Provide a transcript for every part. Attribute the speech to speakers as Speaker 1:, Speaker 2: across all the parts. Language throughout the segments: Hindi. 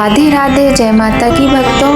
Speaker 1: राधे राधे, जय माता की भक्तों।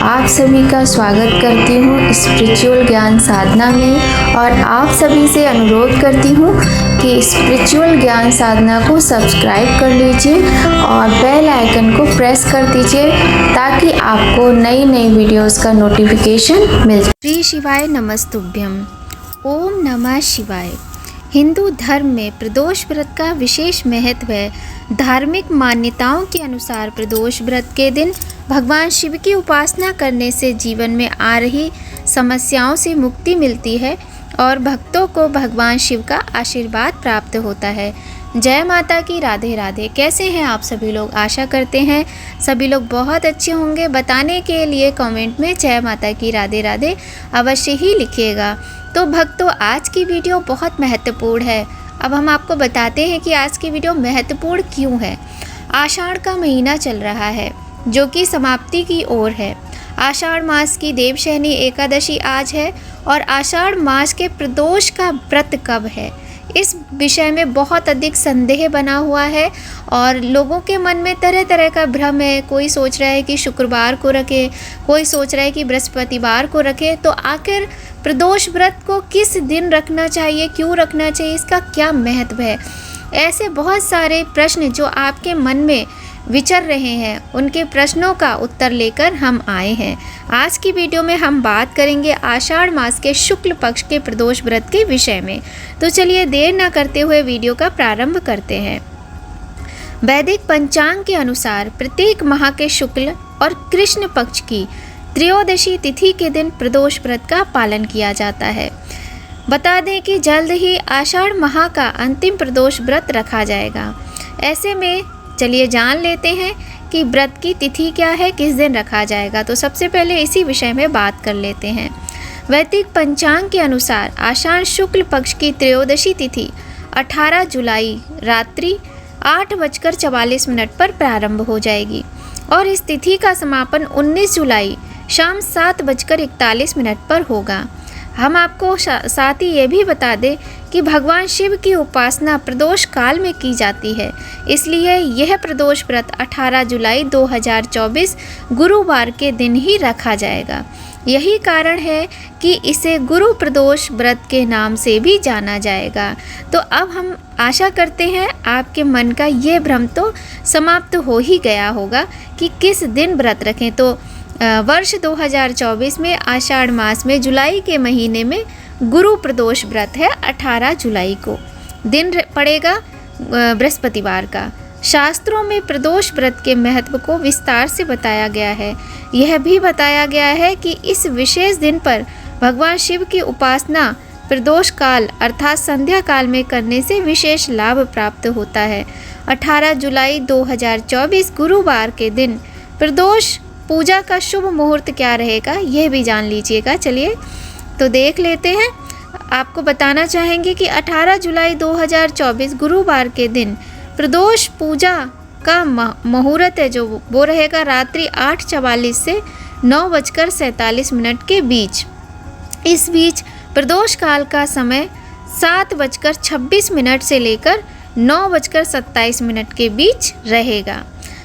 Speaker 1: आप सभी का स्वागत करती हूँ स्पिरिचुअल ज्ञान साधना में और आप सभी से अनुरोध करती हूँ कि स्पिरिचुअल ज्ञान साधना को सब्सक्राइब कर लीजिए और बेल आइकन को प्रेस कर दीजिए ताकि आपको नई नई वीडियोस का नोटिफिकेशन मिल जाए। श्री शिवाय नमस्तुभ्यम। ओम नमः शिवाय। हिंदू धर्म में प्रदोष व्रत का विशेष महत्व है। धार्मिक मान्यताओं के अनुसार प्रदोष व्रत के दिन भगवान शिव की उपासना करने से जीवन में आ रही समस्याओं से मुक्ति मिलती है और भक्तों को भगवान शिव का आशीर्वाद प्राप्त होता है। जय माता की, राधे राधे। कैसे हैं आप सभी लोग? आशा करते हैं सभी लोग बहुत अच्छे होंगे। बताने के लिए कमेंट में जय माता की, राधे राधे अवश्य ही लिखिएगा। तो भक्तों, आज की वीडियो बहुत महत्वपूर्ण है। अब हम आपको बताते हैं कि आज की वीडियो महत्वपूर्ण क्यों है। आषाढ़ का महीना चल रहा है जो कि समाप्ति की ओर है। आषाढ़ मास की देवशयनी एकादशी आज है और आषाढ़ मास के प्रदोष का व्रत कब है, इस विषय में बहुत अधिक संदेह बना हुआ है और लोगों के मन में तरह तरह का भ्रम है। कोई सोच रहा है कि शुक्रवार को रखे, कोई सोच रहा है कि बृहस्पतिवार को रखे। तो आखिर प्रदोष व्रत को किस दिन रखना चाहिए, क्यों रखना चाहिए, इसका क्या महत्व है? ऐसे बहुत सारे प्रश्न जो आपके मन में विचर रहे हैं, उनके प्रश्नों का उत्तर लेकर हम आए हैं। आज की वीडियो में हम बात करेंगे आषाढ़ मास के शुक्ल पक्ष के प्रदोष व्रत के विषय में। तो चलिए देर न करते हुए वीडियो का प्रारंभ करते हैं। वैदिक पंचांग के अनुसार प्रत्येक माह के शुक्ल और कृष्ण पक्ष की त्रयोदशी तिथि के दिन प्रदोष व्रत का पालन किया जाता है। बता दें कि जल्द ही आषाढ़ माह का अंतिम प्रदोष व्रत रखा जाएगा। ऐसे में चलिए जान लेते हैं कि व्रत की तिथि क्या है, किस दिन रखा जाएगा। तो सबसे पहले इसी विषय में बात कर लेते हैं। वैदिक पंचांग के अनुसार आषाढ़ शुक्ल पक्ष की त्रयोदशी तिथि 18 जुलाई रात्रि 8:44 पर प्रारंभ हो जाएगी और इस तिथि का समापन 19 जुलाई शाम 7:41 पर होगा। हम आपको साथ ही ये भी बता दें कि भगवान शिव की उपासना प्रदोष काल में की जाती है, इसलिए यह प्रदोष व्रत 18 जुलाई 2024 गुरुवार के दिन ही रखा जाएगा। यही कारण है कि इसे गुरु प्रदोष व्रत के नाम से भी जाना जाएगा। तो अब हम आशा करते हैं आपके मन का ये भ्रम तो समाप्त हो ही गया होगा कि किस दिन व्रत रखें। तो वर्ष 2024 में आषाढ़ मास में जुलाई के महीने में गुरु प्रदोष व्रत है। 18 जुलाई को दिन पड़ेगा बृहस्पतिवार का। शास्त्रों में प्रदोष व्रत के महत्व को विस्तार से बताया गया है। यह भी बताया गया है कि इस विशेष दिन पर भगवान शिव की उपासना प्रदोष काल अर्थात संध्या काल में करने से विशेष लाभ प्राप्त होता है। 18 जुलाई 2024 गुरुवार के दिन प्रदोष पूजा का शुभ मुहूर्त क्या रहेगा, यह भी जान लीजिएगा। चलिए तो देख लेते हैं। आपको बताना चाहेंगे कि 18 जुलाई 2024 गुरुवार के दिन प्रदोष पूजा का मुहूर्त है जो वो रहेगा रात्रि 8:44 से 9:47 के बीच। इस बीच प्रदोष काल का समय 7:26 से लेकर 9:27 के बीच रहेगा।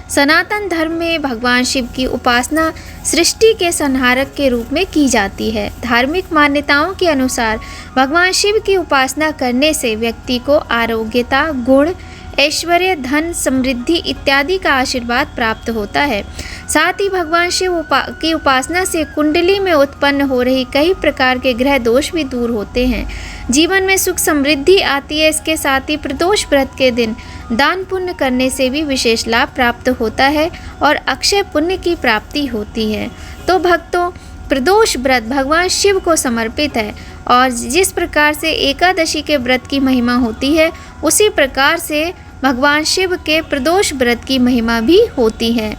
Speaker 1: सनातन धर्म में भगवान शिव की उपासना सृष्टि के संहारक के रूप में की जाती है। धार्मिक मान्यताओं के अनुसार भगवान शिव की उपासना करने से व्यक्ति को आरोग्यता, गुण, ऐश्वर्य, धन, समृद्धि इत्यादि का आशीर्वाद प्राप्त होता है। साथ ही भगवान शिव की उपासना से कुंडली में उत्पन्न हो रही कई प्रकार के ग्रह दोष भी दूर होते हैं। जीवन में सुख समृद्धि आती है। इसके साथ ही प्रदोष व्रत के दिन दान पुण्य करने से भी विशेष लाभ प्राप्त होता है और अक्षय पुण्य की प्राप्ति होती है। तो भक्तों, प्रदोष व्रत भगवान शिव को समर्पित है और जिस प्रकार से एकादशी के व्रत की महिमा होती है उसी प्रकार से भगवान शिव के प्रदोष व्रत की महिमा भी होती है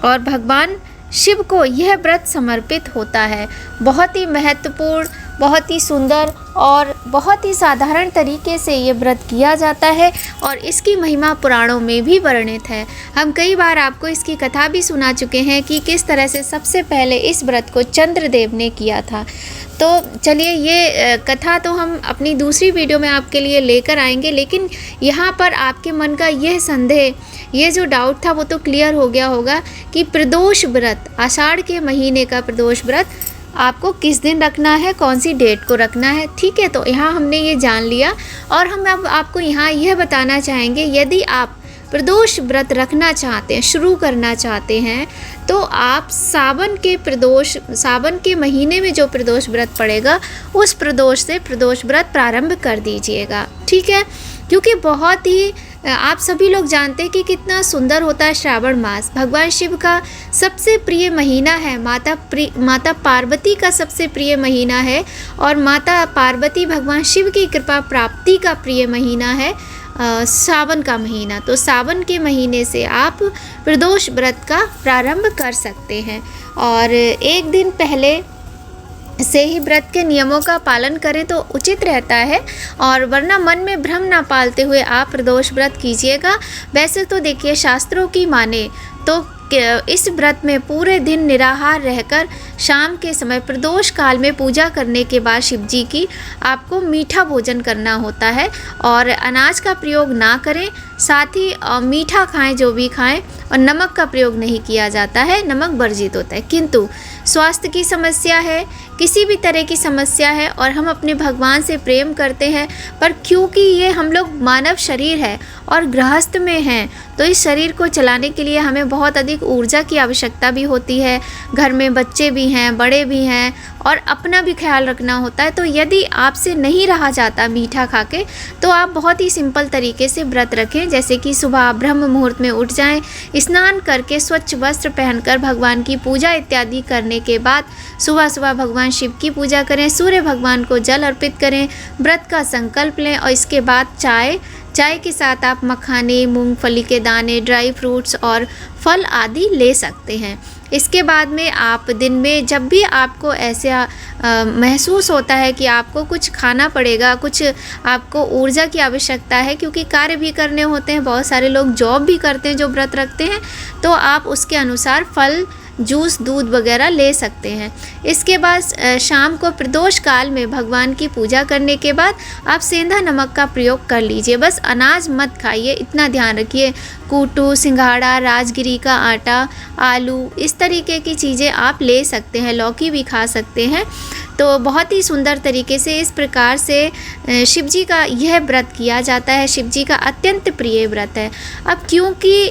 Speaker 1: और भगवान शिव को यह व्रत समर्पित होता है। बहुत ही महत्वपूर्ण बहुत ही सुंदर और बहुत ही साधारण तरीके से ये व्रत किया जाता है और इसकी महिमा पुराणों में भी वर्णित है। हम कई बार आपको इसकी कथा भी सुना चुके हैं कि किस तरह से सबसे पहले इस व्रत को चंद्रदेव ने किया था। तो चलिए ये कथा तो हम अपनी दूसरी वीडियो में आपके लिए लेकर आएंगे, लेकिन यहाँ पर आपके मन का यह संदेह, ये जो डाउट था वो तो क्लियर हो गया होगा कि प्रदोष व्रत, आषाढ़ के महीने का प्रदोष व्रत आपको किस दिन रखना है, कौन सी डेट को रखना है। ठीक है, तो यहाँ हमने ये जान लिया और हम अब आपको यहाँ यह बताना चाहेंगे, यदि आप प्रदोष व्रत रखना चाहते हैं, शुरू करना चाहते हैं, तो आप सावन के महीने में जो प्रदोष व्रत पड़ेगा उस प्रदोष से प्रदोष व्रत प्रारंभ कर दीजिएगा। ठीक है, क्योंकि बहुत ही आप सभी लोग जानते हैं कि कितना सुंदर होता है श्रावण मास। भगवान शिव का सबसे प्रिय महीना है, माता पार्वती का सबसे प्रिय महीना है और माता पार्वती भगवान शिव की कृपा प्राप्ति का प्रिय महीना है सावन का महीना। तो सावन के महीने से आप प्रदोष व्रत का प्रारंभ कर सकते हैं और एक दिन पहले से ही व्रत के नियमों का पालन करें तो उचित रहता है, और वरना मन में भ्रम ना पालते हुए आप प्रदोष व्रत कीजिएगा। वैसे तो देखिए, शास्त्रों की माने तो इस व्रत में पूरे दिन निराहार रहकर शाम के समय प्रदोष काल में पूजा करने के बाद शिव जी की आपको मीठा भोजन करना होता है और अनाज का प्रयोग ना करें, साथ ही मीठा खाएं जो भी खाएं, और नमक का प्रयोग नहीं किया जाता है, नमक वर्जित होता है। किंतु स्वास्थ्य की समस्या है, किसी भी तरह की समस्या है और हम अपने भगवान से प्रेम करते हैं, पर क्योंकि ये हम लोग मानव शरीर है और गृहस्थ में हैं, तो इस शरीर को चलाने के लिए हमें बहुत अधिक ऊर्जा की आवश्यकता भी होती है। घर में बच्चे भी हैं, बड़े भी हैं और अपना भी ख्याल रखना होता है। तो यदि आपसे नहीं रहा जाता मीठा खा के, तो आप बहुत ही सिंपल तरीके से व्रत रखें, जैसे कि सुबह ब्रह्म मुहूर्त में उठ जाएं, स्नान करके स्वच्छ वस्त्र पहनकर भगवान की पूजा इत्यादि करने के बाद सुबह सुबह भगवान शिव की पूजा करें, सूर्य भगवान को जल अर्पित करें, व्रत का संकल्प लें और इसके बाद चाय के साथ आप मखाने, मूंगफली के दाने, ड्राई फ्रूट्स और फल आदि ले सकते हैं। इसके बाद में आप दिन में जब भी आपको ऐसा महसूस होता है कि आपको कुछ खाना पड़ेगा, कुछ आपको ऊर्जा की आवश्यकता है, क्योंकि कार्य भी करने होते हैं, बहुत सारे लोग जॉब भी करते हैं जो व्रत रखते हैं, तो आप उसके अनुसार फल, जूस, दूध वगैरह ले सकते हैं। इसके बाद शाम को प्रदोष काल में भगवान की पूजा करने के बाद आप सेंधा नमक का प्रयोग कर लीजिए। बस अनाज मत खाइए, इतना ध्यान रखिए। कूटू, सिंघाड़ा, राजगिरी का आटा, आलू, इस तरीके की चीज़ें आप ले सकते हैं, लौकी भी खा सकते हैं। तो बहुत ही सुंदर तरीके से इस प्रकार से शिव जी का यह व्रत किया जाता है, शिव जी का अत्यंत प्रिय व्रत है। अब क्योंकि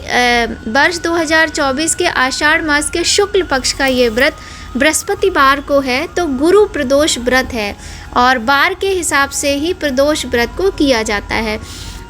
Speaker 1: वर्ष 2024 के आषाढ़ मास के शुक्ल पक्ष का ये व्रत बृहस्पतिवार को है, तो गुरु प्रदोष व्रत है और वार के हिसाब से ही प्रदोष व्रत को किया जाता है।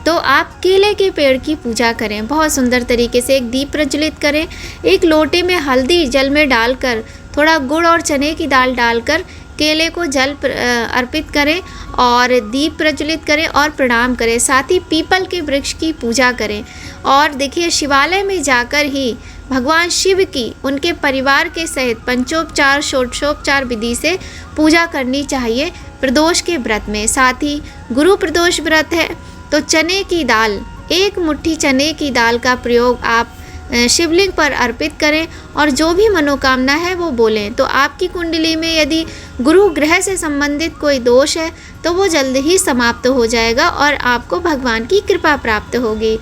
Speaker 1: तो आप केले के पेड़ की पूजा करें, बहुत सुंदर तरीके से एक दीप प्रज्वलित करें, एक लोटे में हल्दी जल में डालकर थोड़ा गुड़ और चने की दाल डालकर केले को जल अर्पित करें और दीप प्रज्वलित करें और प्रणाम करें। साथ ही पीपल के वृक्ष की पूजा करें और देखिए, शिवालय में जाकर ही भगवान शिव की उनके परिवार के सहित पंचोपचार, षोडशोपचार विधि से पूजा करनी चाहिए प्रदोष के व्रत में। साथ ही गुरु प्रदोष व्रत है, तो चने की दाल, एक मुट्ठी चने की दाल का प्रयोग आप शिवलिंग पर अर्पित करें और जो भी मनोकामना है वो बोलें। तो आपकी कुंडली में यदि गुरु ग्रह से संबंधित कोई दोष है तो वो जल्द ही समाप्त हो जाएगा और आपको भगवान की कृपा प्राप्त होगी।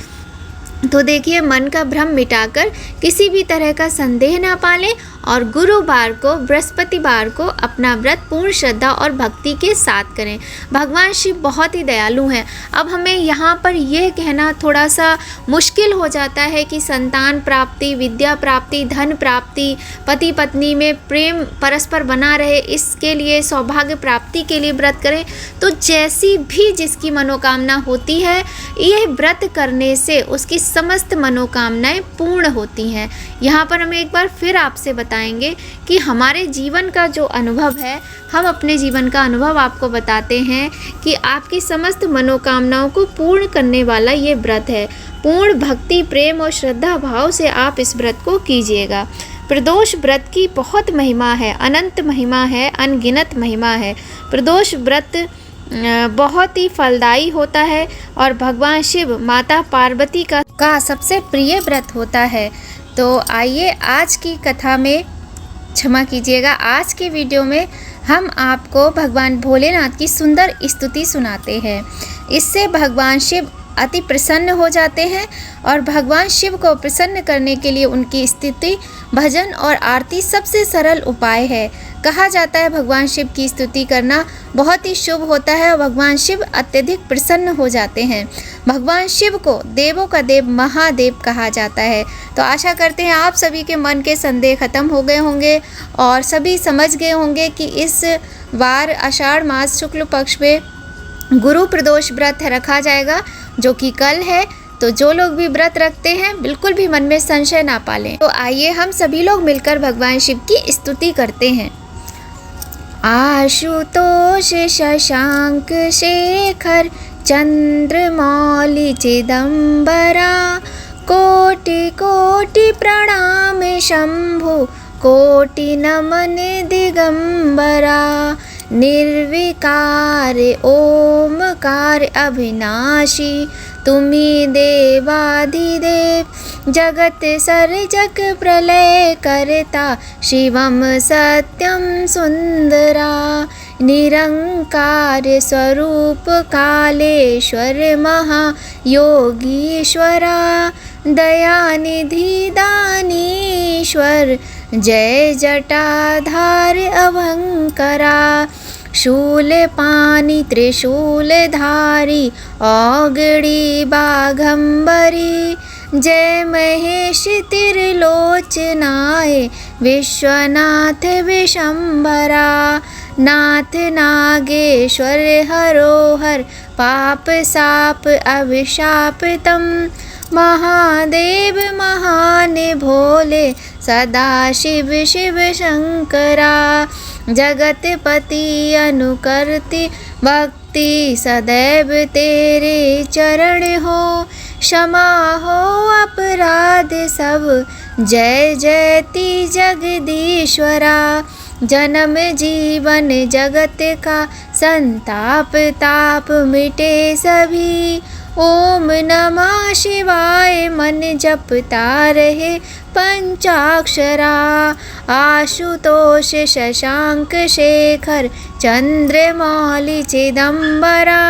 Speaker 1: तो देखिए, मन का भ्रम मिटाकर किसी भी तरह का संदेह ना पालें और गुरुवार को, बृहस्पतिवार को अपना व्रत पूर्ण श्रद्धा और भक्ति के साथ करें। भगवान शिव बहुत ही दयालु हैं। अब हमें यहाँ पर यह कहना थोड़ा सा मुश्किल हो जाता है कि संतान प्राप्ति, विद्या प्राप्ति, धन प्राप्ति, पति पत्नी में प्रेम परस्पर बना रहे, इसके लिए, सौभाग्य प्राप्ति के लिए व्रत करें। तो जैसी भी जिसकी मनोकामना होती है, यह व्रत करने से उसकी समस्त मनोकामनाएं पूर्ण होती हैं। यहाँ पर हमें एक बार फिर आपसे बताएंगे कि हमारे जीवन का जो अनुभव है, हम अपने जीवन का अनुभव आपको बताते हैं कि आपकी समस्त मनोकामनाओं को पूर्ण करने वाला ये व्रत है। पूर्ण भक्ति, प्रेम और श्रद्धा भाव से आप इस व्रत को कीजिएगा। प्रदोष व्रत की बहुत महिमा है, अनंत महिमा है, अनगिनत महिमा है। प्रदोष व्रत बहुत ही फलदायी होता है और भगवान शिव माता पार्वती का सबसे प्रिय व्रत होता है। तो आइए आज की कथा में, क्षमा कीजिएगा, आज की वीडियो में हम आपको भगवान भोलेनाथ की सुंदर स्तुति सुनाते हैं। इससे भगवान शिव अति प्रसन्न हो जाते हैं और भगवान शिव को प्रसन्न करने के लिए उनकी स्तुति, भजन और आरती सबसे सरल उपाय है। कहा जाता है भगवान शिव की स्तुति करना बहुत ही शुभ होता है और भगवान शिव अत्यधिक प्रसन्न हो जाते हैं। भगवान शिव को देवों का देव महादेव कहा जाता है। तो आशा करते हैं आप सभी के मन के संदेह खत्म हो गए होंगे और सभी समझ गए होंगे कि इस बार आषाढ़ मास शुक्ल पक्ष में गुरु प्रदोष व्रत रखा जाएगा, जो कि कल है। तो जो लोग भी व्रत रखते हैं बिल्कुल भी मन में संशय ना पालें। तो आइए हम सभी लोग मिलकर भगवान शिव की स्तुति करते हैं। आशुतोष शशांक शेखर चंद्रमौलि चिदंबरा, कोटि कोटि प्रणाम शंभु, कोटि नमन दिगंबरा। निर्विकार ओमकार अविनाशी, तुम्ही देवाधिदेव, जगत सर्जक प्रलय करता, शिवम सत्यम सुंदरा। निरंकार स्वरूप कालेश्वर महायोगीश्वरा, दयानिधि दानीश्वर, जय जटाधार अभंकरा। शूलपाणि त्रिशूलधारी, औगड़ी बाघंबरी, जय महेश त्रिलोचनाय, विश्वनाथ विशंभरा। नाथ नागेश्वर हरोहर, पाप साप अभिशापितम, महादेव महान भोले, सदा शिव शिव शंकरा। जगतपति अनुकर्ति भक्ति, सदैव तेरे चरण हो, क्षमा हो अपराध सब, जय जयति जगदीश्वरा। जन्म जीवन जगत का संताप ताप मिटे सभी, ओम नमः शिवाय मन जपता रहे पंचाक्षरा। आशुतोष शशांक शेखर चंद्रमौलि चिदंबरा,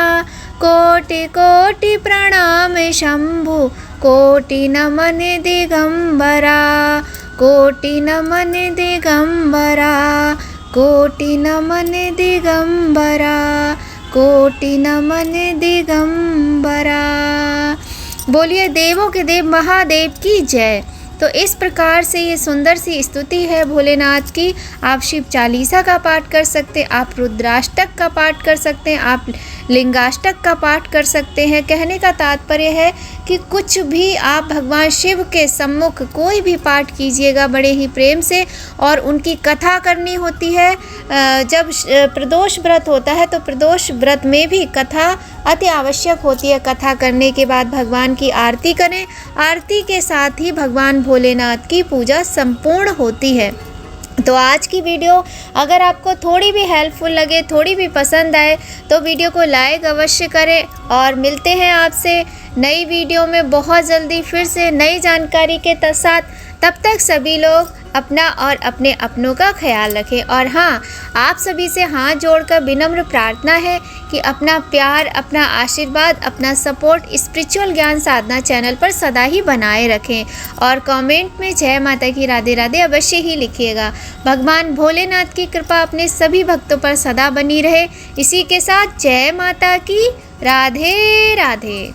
Speaker 1: कोटि कोटि प्रणाम शंभु, कोटि नमन दिगंबरा। कोटि नमन दिगंबरा, कोटि नमन दिगंबरा, कोटि नमन दिगंबरा। बोलिए देवों के देव महादेव की जय। तो इस प्रकार से ये सुंदर सी स्तुति है भोलेनाथ की। आप शिव चालीसा का पाठ कर सकते हैं, आप रुद्राष्टक का पाठ कर सकते हैं, आप लिंगाष्टक का पाठ कर सकते हैं। कहने का तात्पर्य है कि कुछ भी आप भगवान शिव के सम्मुख कोई भी पाठ कीजिएगा बड़े ही प्रेम से, और उनकी कथा करनी होती है। जब प्रदोष व्रत होता है तो प्रदोष व्रत में भी कथा अति आवश्यक होती है। कथा करने के बाद भगवान की आरती करें, आरती के साथ ही भगवान भोलेनाथ की पूजा संपूर्ण होती है। तो आज की वीडियो अगर आपको थोड़ी भी हेल्पफुल लगे, थोड़ी भी पसंद आए, तो वीडियो को लाइक अवश्य करें। और मिलते हैं आपसे नई वीडियो में बहुत जल्दी फिर से नई जानकारी के साथ। तब तक सभी लोग अपना और अपने अपनों का ख्याल रखें। और हाँ, आप सभी से हाथ जोड़कर विनम्र प्रार्थना है कि अपना प्यार, अपना आशीर्वाद, अपना सपोर्ट स्पिरिचुअल ज्ञान साधना चैनल पर सदा ही बनाए रखें। और कमेंट में जय माता की राधे राधे अवश्य ही लिखिएगा। भगवान भोलेनाथ की कृपा अपने सभी भक्तों पर सदा बनी रहे। इसी के साथ जय माता की राधे राधे।